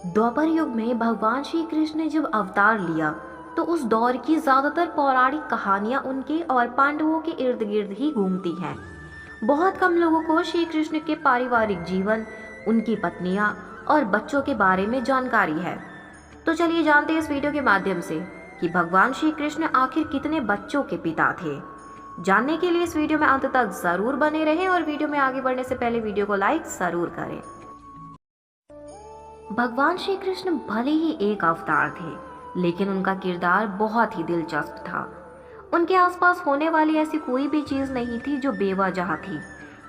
द्वापर युग में भगवान श्री कृष्ण ने जब अवतार लिया तो उस दौर की ज्यादातर पौराणिक कहानियां उनके और पांडवों के इर्द गिर्द ही घूमती हैं। बहुत कम लोगों को श्री कृष्ण के पारिवारिक जीवन, उनकी पत्नियां और बच्चों के बारे में जानकारी है। तो चलिए जानते हैं इस वीडियो के माध्यम से कि भगवान श्री कृष्ण आखिर कितने बच्चों के पिता थे। जानने के लिए इस वीडियो में अंत तक जरूर बने रहें और वीडियो में आगे बढ़ने से पहले वीडियो को लाइक जरूर करें। भगवान श्री कृष्ण भले ही एक अवतार थे, लेकिन उनका किरदार बहुत ही दिलचस्प था। उनके आसपास होने वाली ऐसी कोई भी चीज नहीं थी जो बेवजह थी,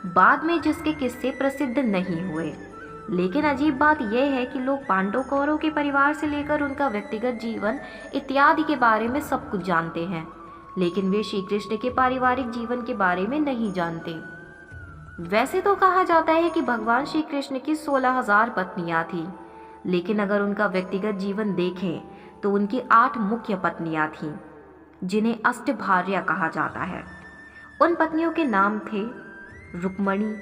बाद में जिसके किस्से प्रसिद्ध नहीं हुए। लेकिन अजीब बात यह है कि लोग पांडव कौरव के परिवार से लेकर उनका व्यक्तिगत जीवन इत्यादि के बारे में सब कुछ जानते हैं, लेकिन वे श्री कृष्ण के पारिवारिक जीवन के बारे में नहीं जानते। वैसे तो कहा जाता है कि भगवान श्री कृष्ण की 16,000 पत्नियां थीं, लेकिन अगर उनका व्यक्तिगत जीवन देखें तो उनकी 8 मुख्य पत्नियां थीं, जिन्हें अष्टभार्या कहा जाता है। उन पत्नियों के नाम थे रुक्मणी,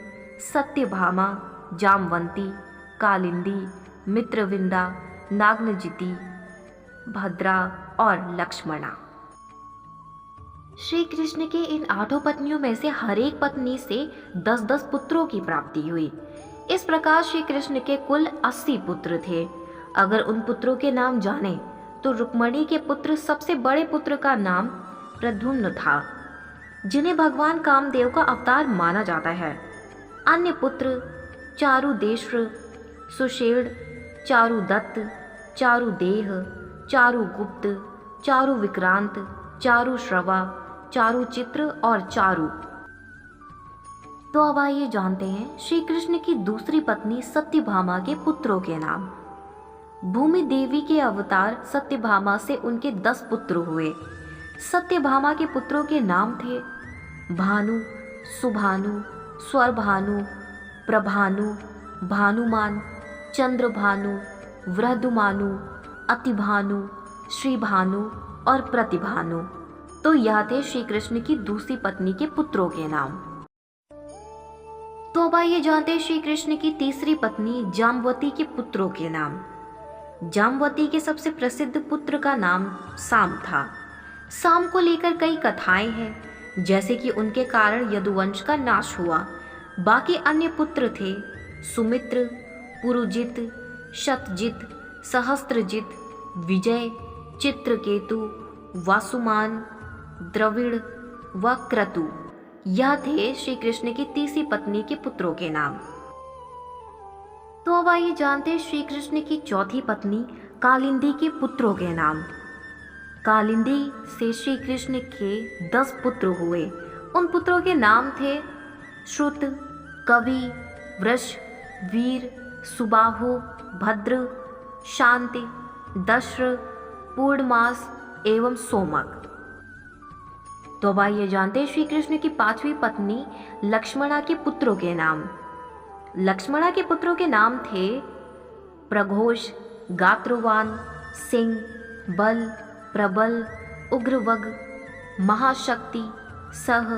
सत्यभामा, जामवंती, कालिंदी, मित्रविंदा, नागनजिती, भद्रा और लक्ष्मणा। श्री कृष्ण के इन 8 पत्नियों में से हर एक पत्नी से 10-10 पुत्रों की प्राप्ति हुई। इस प्रकार श्री कृष्ण के कुल 80 पुत्र थे। अगर उन पुत्रों के नाम जाने तो रुक्मणी के पुत्र सबसे बड़े पुत्र का नाम प्रद्युम्न था, जिन्हें भगवान कामदेव का अवतार माना जाता है। अन्य पुत्र चारुदेश्र, सुषेण, चारुदत्त, चारुदेह, चारुगुप्त, चारुविक्रांत, चारुश्रवा, चारुचित्र और चारु। तो अब आइए जानते हैं श्री कृष्ण की दूसरी पत्नी सत्यभामा के पुत्रों के नाम। भूमि देवी के अवतार सत्यभामा से उनके 10 पुत्र हुए। सत्यभामा के पुत्रों के नाम थे भानु, सुभानु, स्वरभानु, प्रभानु, भानुमान, चंद्रभानु, वृद्धुमानु, अतिभानु, श्रीभानु और प्रतिभानु। तो यह थे श्री कृष्ण की दूसरी पत्नी के पुत्रों के नाम। तो अब आइए जानते हैं श्री कृष्ण की तीसरी पत्नी जाम्बवती के पुत्रों के नाम। जाम्बवती के सबसे प्रसिद्ध पुत्र का नाम साम था। साम को लेकर कई कथाएं हैं, जैसे कि उनके कारण यदुवंश का नाश हुआ। बाकी अन्य पुत्र थे सुमित्र, पुरुजित, शतजित, सहस्त्रजित, विजय, चित्रकेतु, वासुमान, द्रविड़ व क्रतु। यह थे श्री कृष्ण की तीसरी पत्नी के पुत्रों के नाम। तो अब आइए जानते हैं श्री कृष्ण की चौथी पत्नी कालिंदी के पुत्रों के नाम। कालिंदी से श्री कृष्ण के 10 पुत्र हुए। उन पुत्रों के नाम थे श्रुत, कवि, वृष, वीर, सुबाहु, भद्र, शांति, दश्र, पूर्णमास एवं सोमक। तो अब आइए जानते हैं श्री कृष्ण की 5वीं पत्नी लक्ष्मणा के पुत्रों के नाम। लक्ष्मणा के पुत्रों के नाम थे प्रघोष, गात्रवान, सिंह, बल, प्रबल, उग्रवग, महाशक्ति, सह,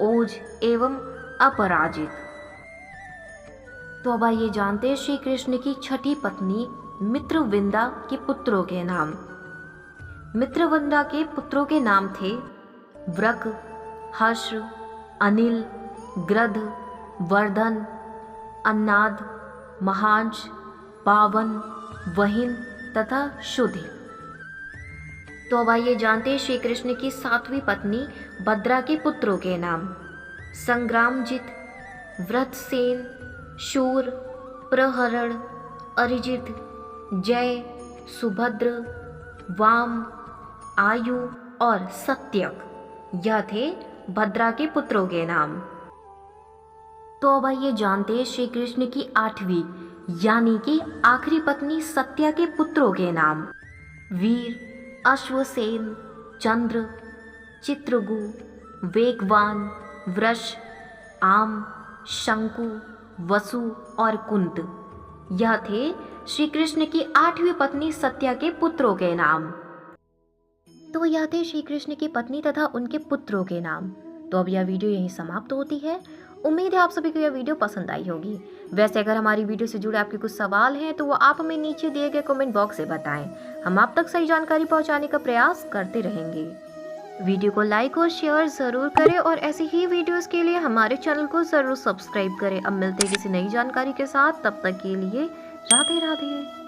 ओज एवं अपराजित। तो अब आइए जानते हैं श्री कृष्ण की 6ठी पत्नी मित्रविंदा के पुत्रों के नाम। मित्रविंदा के पुत्रों के नाम थे व्रक, हर्ष, अनिल, ग्रध, वर्धन, अन्नाद, महांश, पावन, वहिन तथा शुद्धि। तो अब आइए जानते हैं श्री कृष्ण की 7वीं पत्नी भद्रा के पुत्रों के नाम। संग्रामजित, व्रतसेन, शूर, प्रहरण, अरिजित, जय, सुभद्र, वाम, आयु और सत्यक। यह थे भद्रा के पुत्रों के नाम। तो अब आइए जानते हैं श्री कृष्ण की 8वीं यानी कि आखिरी पत्नी सत्या के पुत्रों के नाम। वीर, अश्वसेन, चंद्र, चित्रगु, वेगवान, वृष, आम, शंकु, वसु और कुंत। यह थे श्री कृष्ण की 8वीं पत्नी सत्या के पुत्रों के नाम। तो यह थे श्री कृष्ण की पत्नी तथा उनके पुत्रों के नाम। तो अब यह वीडियो यहीं समाप्त होती है। उम्मीद है आप सभी को यह वीडियो पसंद आई होगी। वैसे अगर हमारी वीडियो से जुड़े आपके कुछ सवाल हैं तो वो आप हमें नीचे दिए गए कमेंट बॉक्स से बताएं। हम आप तक सही जानकारी पहुंचाने का प्रयास करते रहेंगे। वीडियो को लाइक और शेयर ज़रूर करें और ऐसी ही वीडियोस के लिए हमारे चैनल को ज़रूर सब्सक्राइब करें। अब मिलते हैं किसी नई जानकारी के साथ, तब तक के लिए राधे राधे।